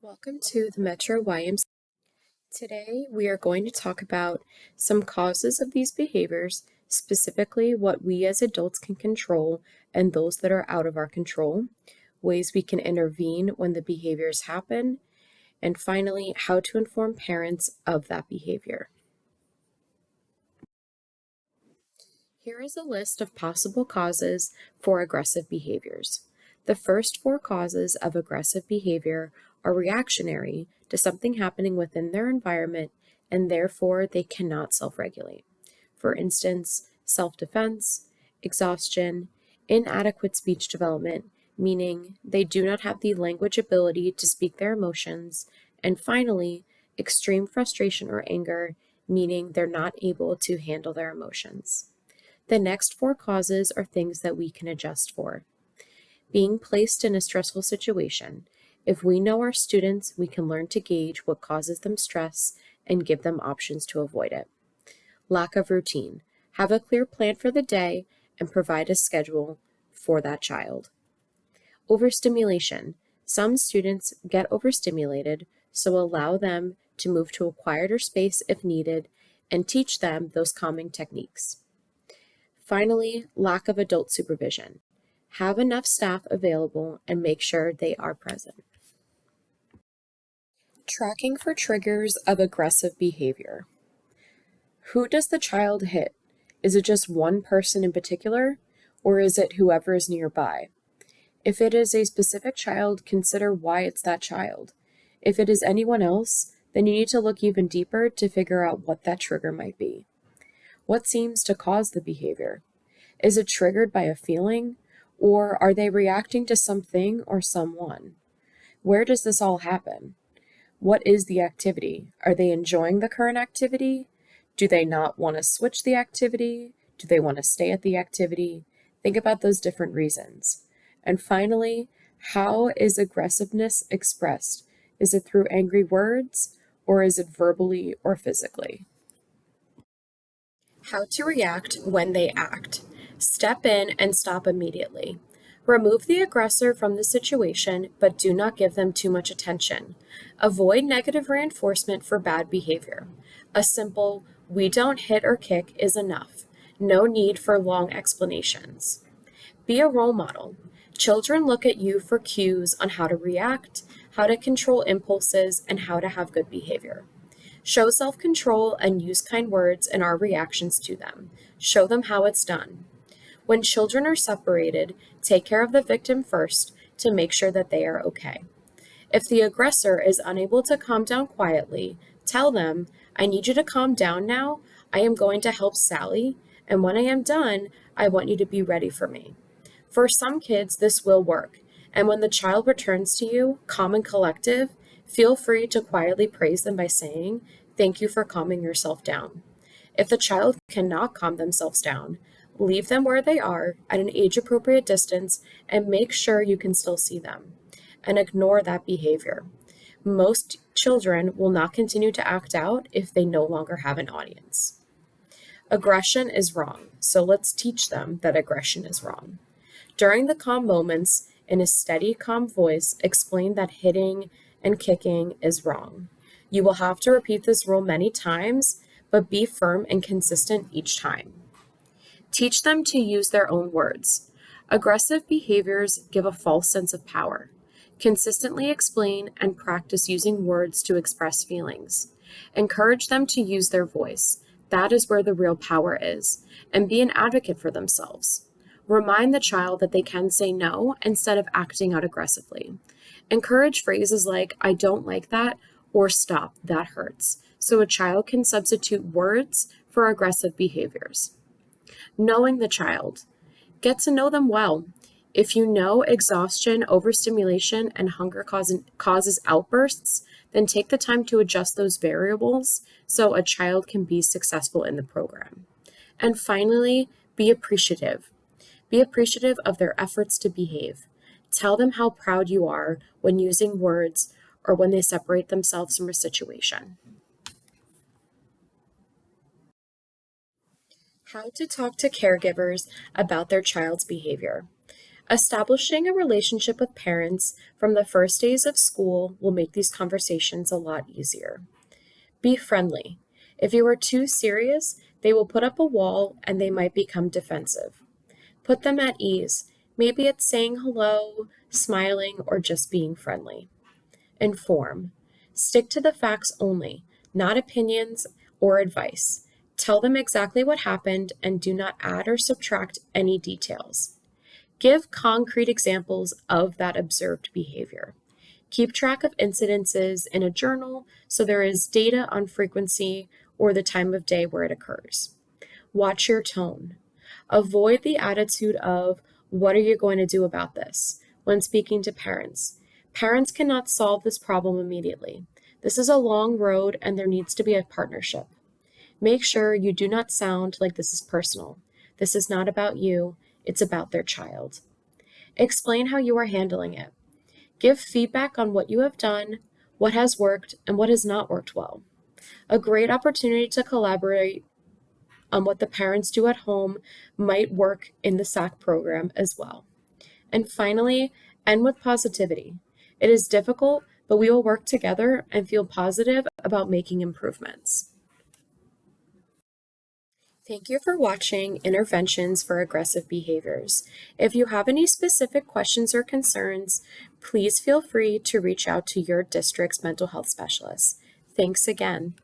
Welcome to the Metro YMCA. Today we are going to talk about some causes of these behaviors, specifically what we as adults can control and those that are out of our control, ways we can intervene when the behaviors happen, and finally, how to inform parents of that behavior. Here is a list of possible causes for aggressive behaviors. The first four causes of aggressive behavior are reactionary to something happening within their environment, and therefore they cannot self-regulate. For instance, self-defense, exhaustion, inadequate speech development, meaning they do not have the language ability to speak their emotions, and finally, extreme frustration or anger, meaning they're not able to handle their emotions. The next four causes are things that we can adjust for. Being placed in a stressful situation. If we know our students, we can learn to gauge what causes them stress and give them options to avoid it. Lack of routine. Have a clear plan for the day and provide a schedule for that child. Overstimulation. Some students get overstimulated, so allow them to move to a quieter space if needed and teach them those calming techniques. Finally, lack of adult supervision. Have enough staff available and make sure they are present. Tracking for triggers of aggressive behavior. Who does the child hit? Is it just one person in particular, or is it whoever is nearby? If it is a specific child, consider why it's that child. If it is anyone else, then you need to look even deeper to figure out what that trigger might be. What seems to cause the behavior? Is it triggered by a feeling, or are they reacting to something or someone? Where does this all happen? What is the activity? Are they enjoying the current activity? Do they not want to switch the activity? Do they want to stay at the activity? Think about those different reasons. And finally, how is aggressiveness expressed? Is it through angry words, or is it verbally or physically? How to react when they act. Step in and stop immediately. Remove the aggressor from the situation, but do not give them too much attention. Avoid negative reinforcement for bad behavior. A simple, "we don't hit or kick" is enough. No need for long explanations. Be a role model. Children look at you for cues on how to react, how to control impulses, and how to have good behavior. Show self-control and use kind words in our reactions to them. Show them how it's done. When children are separated, take care of the victim first to make sure that they are okay. If the aggressor is unable to calm down quietly, tell them, "I need you to calm down now. I am going to help Sally, and when I am done, I want you to be ready for me." For some kids, this will work, and when the child returns to you, calm and collective, feel free to quietly praise them by saying, "Thank you for calming yourself down." If the child cannot calm themselves down, leave them where they are at an age-appropriate distance and make sure you can still see them, and ignore that behavior. Most children will not continue to act out if they no longer have an audience. Aggression is wrong, so let's teach them that aggression is wrong. During the calm moments, in a steady, calm voice, explain that hitting and kicking is wrong. You will have to repeat this rule many times, but be firm and consistent each time. Teach them to use their own words. Aggressive behaviors give a false sense of power. Consistently explain and practice using words to express feelings. Encourage them to use their voice. That is where the real power is, and be an advocate for themselves. Remind the child that they can say no instead of acting out aggressively. Encourage phrases like, "I don't like that," or "Stop, that hurts," so a child can substitute words for aggressive behaviors. Knowing the child. Get to know them well. If you know exhaustion, overstimulation, and hunger causes outbursts, then take the time to adjust those variables so a child can be successful in the program. And finally, be appreciative. Be appreciative of their efforts to behave. Tell them how proud you are when using words or when they separate themselves from a situation. How to talk to caregivers about their child's behavior. Establishing a relationship with parents from the first days of school will make these conversations a lot easier. Be friendly. If you are too serious, they will put up a wall and they might become defensive. Put them at ease. Maybe it's saying hello, smiling, or just being friendly. Inform. Stick to the facts only, not opinions or advice. Tell them exactly what happened and do not add or subtract any details. Give concrete examples of that observed behavior. Keep track of incidences in a journal so there is data on frequency or the time of day where it occurs. Watch your tone. Avoid the attitude of, "What are you going to do about this?" when speaking to parents. Parents cannot solve this problem immediately. This is a long road and there needs to be a partnership. Make sure you do not sound like this is personal. This is not about you, it's about their child. Explain how you are handling it. Give feedback on what you have done, what has worked, and what has not worked well. A great opportunity to collaborate on what the parents do at home might work in the SACC program as well. And finally, end with positivity. It is difficult, but we will work together and feel positive about making improvements. Thank you for watching Interventions for Aggressive Behaviors. If you have any specific questions or concerns, please feel free to reach out to your district's mental health specialist. Thanks again.